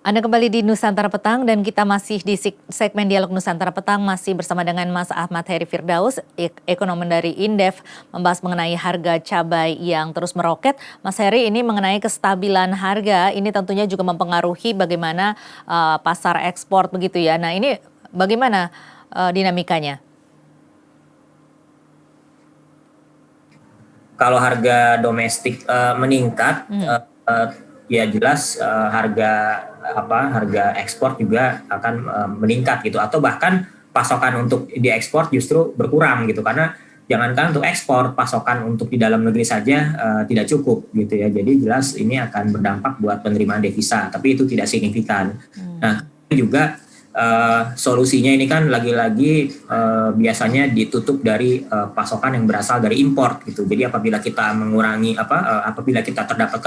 Anda kembali di Nusantara Petang dan kita masih di segmen Dialog Nusantara Petang masih bersama dengan Mas Ahmad Heri Firdaus, ekonom dari Indef, membahas mengenai harga cabai yang terus meroket. Mas Heri, ini mengenai kestabilan harga, ini tentunya juga mempengaruhi bagaimana pasar ekspor begitu ya. Nah ini bagaimana dinamikanya? Kalau harga domestik meningkat, ya jelas harga ekspor juga akan meningkat gitu, atau bahkan pasokan untuk diekspor justru berkurang gitu, karena jangankan untuk ekspor, pasokan untuk di dalam negeri saja tidak cukup gitu ya. Jadi jelas ini akan berdampak buat penerimaan devisa, tapi itu tidak signifikan. Nah juga solusinya ini kan lagi-lagi biasanya ditutup dari pasokan yang berasal dari import gitu. Jadi apabila kita mengurangi apabila kita terdapat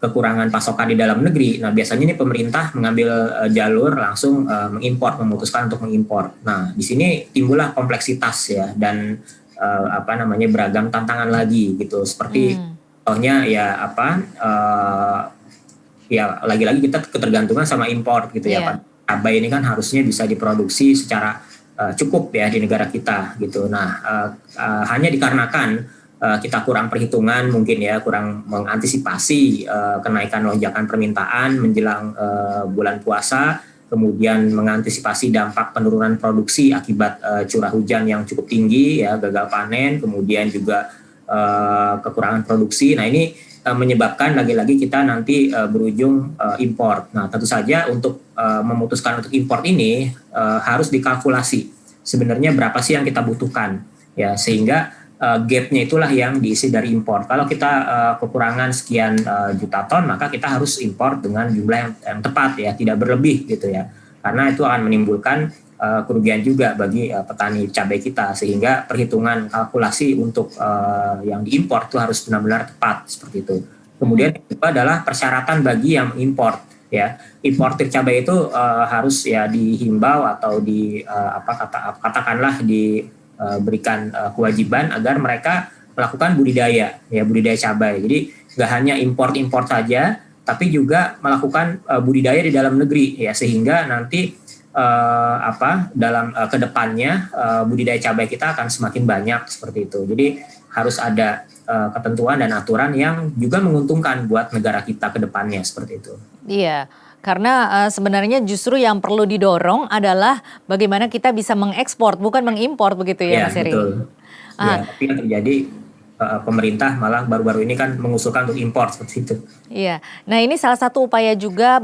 kekurangan pasokan di dalam negeri, nah biasanya ini pemerintah mengambil jalur langsung memutuskan untuk mengimpor. Nah di sini timbullah kompleksitas ya, dan beragam tantangan lagi gitu. Seperti contohnya ya lagi-lagi kita ketergantungan sama import gitu ya. Cabai ini kan harusnya bisa diproduksi secara cukup ya di negara kita gitu. Nah hanya dikarenakan kita kurang perhitungan, mungkin ya kurang mengantisipasi kenaikan lonjakan permintaan menjelang bulan puasa, kemudian mengantisipasi dampak penurunan produksi akibat curah hujan yang cukup tinggi ya, gagal panen, kemudian juga kekurangan produksi. Nah ini menyebabkan lagi-lagi kita nanti berujung impor. Nah tentu saja untuk memutuskan untuk impor ini harus dikalkulasi sebenarnya berapa sih yang kita butuhkan ya, sehingga gapnya itulah yang diisi dari impor. Kalau kita kekurangan sekian juta ton, maka kita harus impor dengan jumlah yang tepat ya, tidak berlebih gitu ya, karena itu akan menimbulkan kerugian juga bagi petani cabai kita, sehingga perhitungan kalkulasi untuk yang diimpor itu harus benar-benar tepat seperti itu. Kemudian itu adalah persyaratan bagi yang impor ya. Importir cabai itu harus ya dihimbau atau katakanlah diberikan kewajiban agar mereka melakukan budidaya cabai. Jadi nggak hanya import saja, tapi juga melakukan budidaya di dalam negeri ya, sehingga nanti dalam kedepannya budidaya cabai kita akan semakin banyak seperti itu. Jadi harus ada ketentuan dan aturan yang juga menguntungkan buat negara kita ke depannya seperti itu. Iya, karena sebenarnya justru yang perlu didorong adalah bagaimana kita bisa mengekspor, bukan mengimpor begitu ya, Mas Heri? Betul. Ya, tapi yang terjadi pemerintah malah baru-baru ini kan mengusulkan untuk impor seperti itu. Iya, nah ini salah satu upaya juga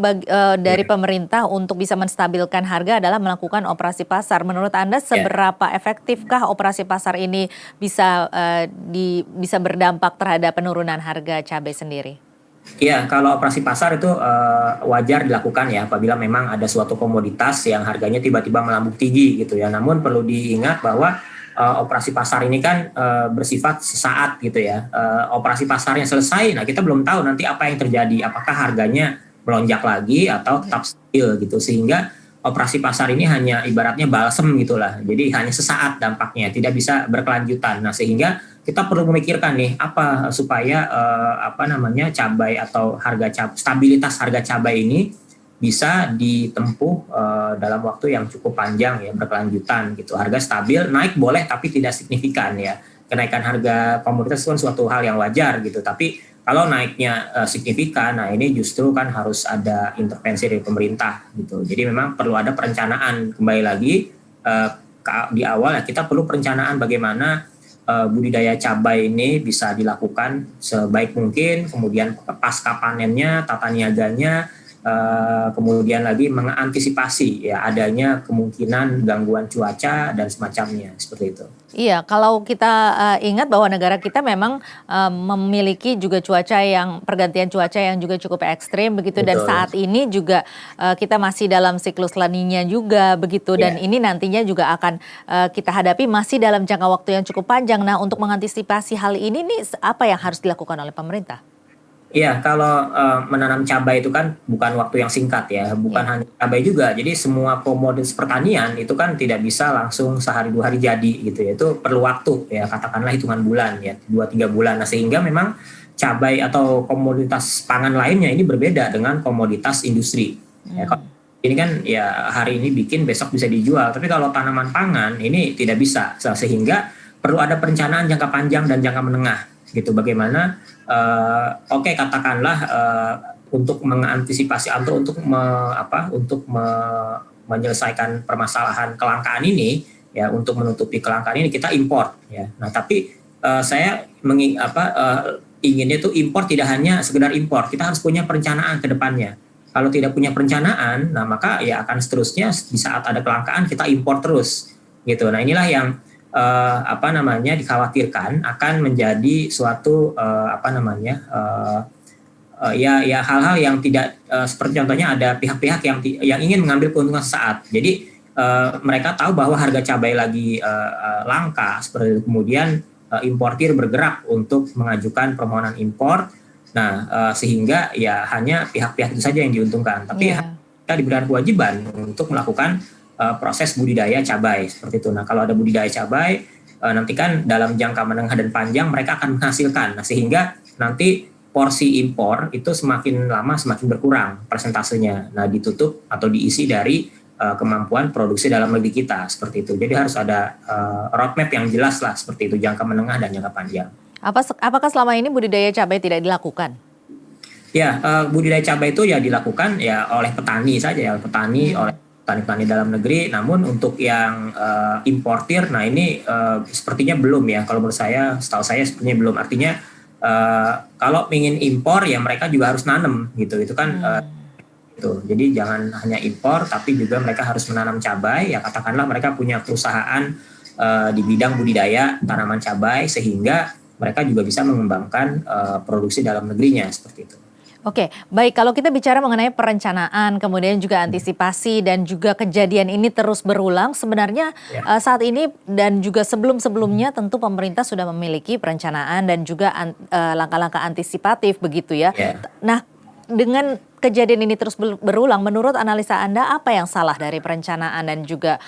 dari pemerintah untuk bisa menstabilkan harga adalah melakukan operasi pasar. Menurut Anda seberapa efektifkah operasi pasar ini bisa berdampak terhadap penurunan harga cabai sendiri? Iya, kalau operasi pasar itu wajar dilakukan ya apabila memang ada suatu komoditas yang harganya tiba-tiba melambung tinggi gitu ya. Namun perlu diingat bahwa operasi pasar ini kan bersifat sesaat gitu ya. Operasi pasarnya selesai, nah kita belum tahu nanti apa yang terjadi, apakah harganya melonjak lagi atau tetap stabil gitu, sehingga operasi pasar ini hanya ibaratnya balsem gitulah. Jadi hanya sesaat dampaknya, tidak bisa berkelanjutan. Nah sehingga kita perlu memikirkan nih apa supaya cabai atau stabilitas harga cabai ini bisa ditempuh dalam waktu yang cukup panjang ya, berkelanjutan gitu. Harga stabil, naik boleh tapi tidak signifikan ya. Kenaikan harga komoditas kan suatu hal yang wajar gitu, tapi kalau naiknya signifikan, nah ini justru kan harus ada intervensi dari pemerintah gitu. Jadi memang perlu ada perencanaan, kembali lagi di awal ya, kita perlu perencanaan bagaimana budidaya cabai ini bisa dilakukan sebaik mungkin, kemudian pasca panennya, tata niaganya, kemudian lagi mengantisipasi ya adanya kemungkinan gangguan cuaca dan semacamnya seperti itu. Iya, kalau kita ingat bahwa negara kita memang memiliki juga pergantian cuaca yang juga cukup ekstrim begitu. Dan saat ini juga kita masih dalam siklus La Niña juga begitu, dan ini nantinya juga akan kita hadapi masih dalam jangka waktu yang cukup panjang. Nah untuk mengantisipasi hal ini nih apa yang harus dilakukan oleh pemerintah? Iya, kalau menanam cabai itu kan bukan waktu yang singkat ya, bukan hanya cabai juga. Jadi semua komoditas pertanian itu kan tidak bisa langsung sehari 2 hari jadi gitu ya. Itu perlu waktu ya, katakanlah hitungan bulan ya, 2-3 bulan. Nah sehingga memang cabai atau komoditas pangan lainnya ini berbeda dengan komoditas industri. Ya, ini kan ya hari ini bikin besok bisa dijual, tapi kalau tanaman pangan ini tidak bisa, sehingga perlu ada perencanaan jangka panjang dan jangka menengah gitu. Bagaimana oke, katakanlah untuk mengantisipasi atau untuk menyelesaikan permasalahan kelangkaan ini ya, untuk menutupi kelangkaan ini kita impor ya. Nah, tapi saya inginnya tuh impor tidak hanya sekedar impor, kita harus punya perencanaan ke depannya. Kalau tidak punya perencanaan, nah maka ya akan seterusnya di saat ada kelangkaan kita impor terus gitu. Nah, inilah yang dikhawatirkan akan menjadi suatu ya hal-hal yang tidak seperti contohnya ada pihak-pihak yang ingin mengambil keuntungan sesaat. Jadi mereka tahu bahwa harga cabai lagi langka, seperti itu. Kemudian importir bergerak untuk mengajukan permohonan impor. Nah, sehingga ya hanya pihak-pihak itu saja yang diuntungkan. Tapi kita diberikan kewajiban untuk melakukan proses budidaya cabai seperti itu. Nah, kalau ada budidaya cabai, nanti kan dalam jangka menengah dan panjang mereka akan menghasilkan. Nah, sehingga nanti porsi impor itu semakin lama semakin berkurang persentasenya. Nah, ditutup atau diisi dari kemampuan produksi dalam negeri kita seperti itu. Jadi harus ada roadmap yang jelas lah seperti itu, jangka menengah dan jangka panjang. Apakah selama ini budidaya cabai tidak dilakukan? Ya, budidaya cabai itu ya dilakukan ya oleh petani saja ya, oleh petani-petani dalam negeri. Namun untuk yang importir, nah ini sepertinya belum ya. Kalau menurut saya, setahu saya sepertinya belum. Artinya kalau ingin impor ya mereka juga harus nanam gitu. Itu kan gitu. Jadi jangan hanya impor, tapi juga mereka harus menanam cabai. Ya katakanlah mereka punya perusahaan di bidang budidaya tanaman cabai, sehingga mereka juga bisa mengembangkan produksi dalam negerinya seperti itu. Oke, baik, kalau kita bicara mengenai perencanaan, kemudian juga antisipasi dan juga kejadian ini terus berulang, sebenarnya saat ini dan juga sebelum-sebelumnya tentu pemerintah sudah memiliki perencanaan dan juga langkah-langkah antisipatif begitu ya. Nah, dengan kejadian ini terus berulang, menurut analisa Anda apa yang salah dari perencanaan dan juga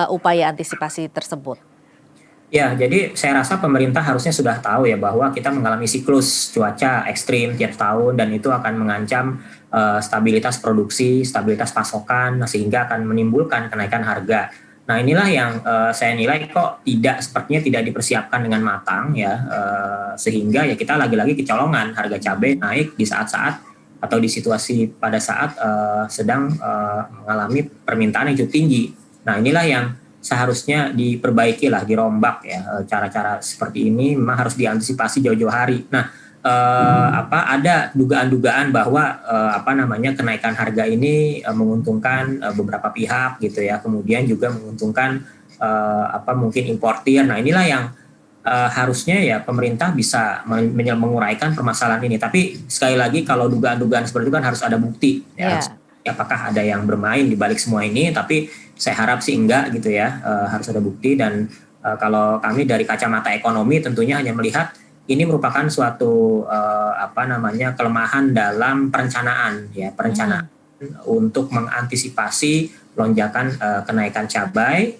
upaya antisipasi tersebut? Ya, jadi saya rasa pemerintah harusnya sudah tahu ya bahwa kita mengalami siklus cuaca ekstrim tiap tahun, dan itu akan mengancam stabilitas produksi, stabilitas pasokan, sehingga akan menimbulkan kenaikan harga. Nah, inilah yang saya nilai kok sepertinya tidak dipersiapkan dengan matang ya, sehingga ya kita lagi-lagi kecolongan, harga cabai naik di saat-saat atau di situasi pada saat sedang mengalami permintaan yang cukup tinggi. Nah, inilah yang seharusnya diperbaiki lah, dirombak ya, cara-cara seperti ini memang harus diantisipasi jauh-jauh hari. Nah, ada dugaan-dugaan bahwa kenaikan harga ini menguntungkan beberapa pihak gitu ya, kemudian juga menguntungkan mungkin importir. Nah, inilah yang harusnya ya pemerintah bisa menguraikan permasalahan ini. Tapi sekali lagi, kalau dugaan-dugaan seperti itu kan harus ada bukti ya. Apakah ada yang bermain di balik semua ini? Tapi saya harap sih enggak gitu ya, harus ada bukti. Dan kalau kami dari kacamata ekonomi tentunya hanya melihat ini merupakan suatu kelemahan dalam perencanaan ya, untuk mengantisipasi lonjakan kenaikan cabai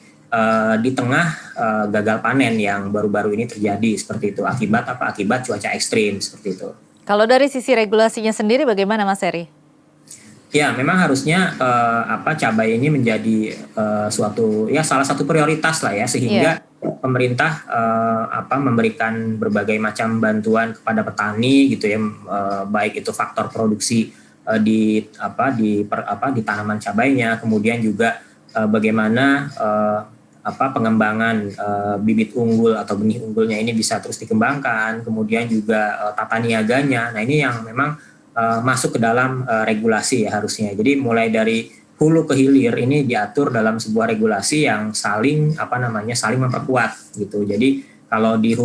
di tengah gagal panen yang baru-baru ini terjadi seperti itu, akibat cuaca ekstrim seperti itu. Kalau dari sisi regulasinya sendiri bagaimana, Mas Heri? Ya, memang harusnya cabai ini menjadi salah satu prioritas lah ya, sehingga pemerintah memberikan berbagai macam bantuan kepada petani gitu ya, baik itu faktor produksi di tanaman cabainya, kemudian juga bagaimana pengembangan bibit unggul atau benih unggulnya ini bisa terus dikembangkan, kemudian juga tata niaganya. Nah, ini yang memang masuk ke dalam regulasi ya harusnya. Jadi mulai dari hulu ke hilir ini diatur dalam sebuah regulasi yang saling memperkuat gitu. Jadi kalau di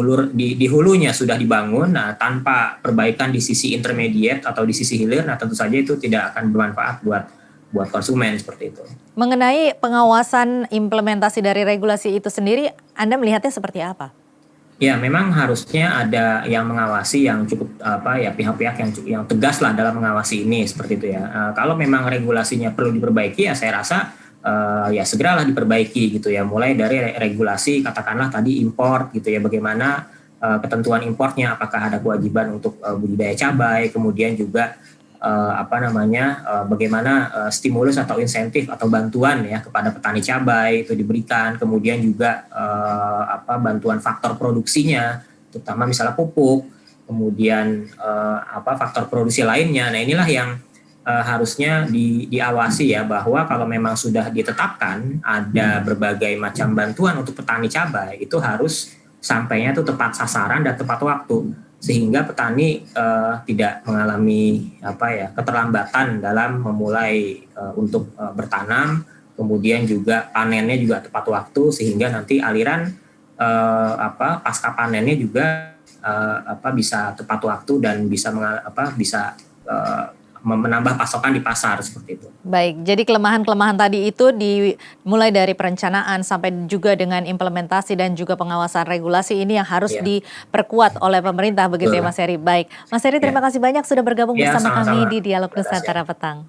hulunya sudah dibangun, nah tanpa perbaikan di sisi intermediate atau di sisi hilir, nah tentu saja itu tidak akan bermanfaat buat konsumen seperti itu. Mengenai pengawasan implementasi dari regulasi itu sendiri, Anda melihatnya seperti apa? Ya, memang harusnya ada yang mengawasi, yang cukup pihak-pihak yang tegas lah dalam mengawasi ini seperti itu ya. Kalau memang regulasinya perlu diperbaiki ya saya rasa ya segeralah diperbaiki gitu ya. Mulai dari regulasi katakanlah tadi impor gitu ya, bagaimana ketentuan impornya, apakah ada kewajiban untuk budidaya cabai, kemudian juga bagaimana stimulus atau insentif atau bantuan ya kepada petani cabai itu diberikan, kemudian juga bantuan faktor produksinya, terutama misalnya pupuk, kemudian faktor produksi lainnya. Nah inilah yang harusnya diawasi ya, bahwa kalau memang sudah ditetapkan ada berbagai macam bantuan untuk petani cabai, itu harus sampainya itu tepat sasaran dan tepat waktu, sehingga petani tidak mengalami keterlambatan dalam memulai untuk bertanam, kemudian juga panennya juga tepat waktu, sehingga nanti aliran pasca panennya juga bisa tepat waktu dan bisa menambah pasokan di pasar seperti itu. Baik, jadi kelemahan-kelemahan tadi itu mulai dari perencanaan sampai juga dengan implementasi dan juga pengawasan regulasi ini yang harus diperkuat oleh pemerintah begitu ya Mas Heri. Baik, Mas Heri terima kasih banyak sudah bergabung bersama kami di Dialog Nusantara Petang.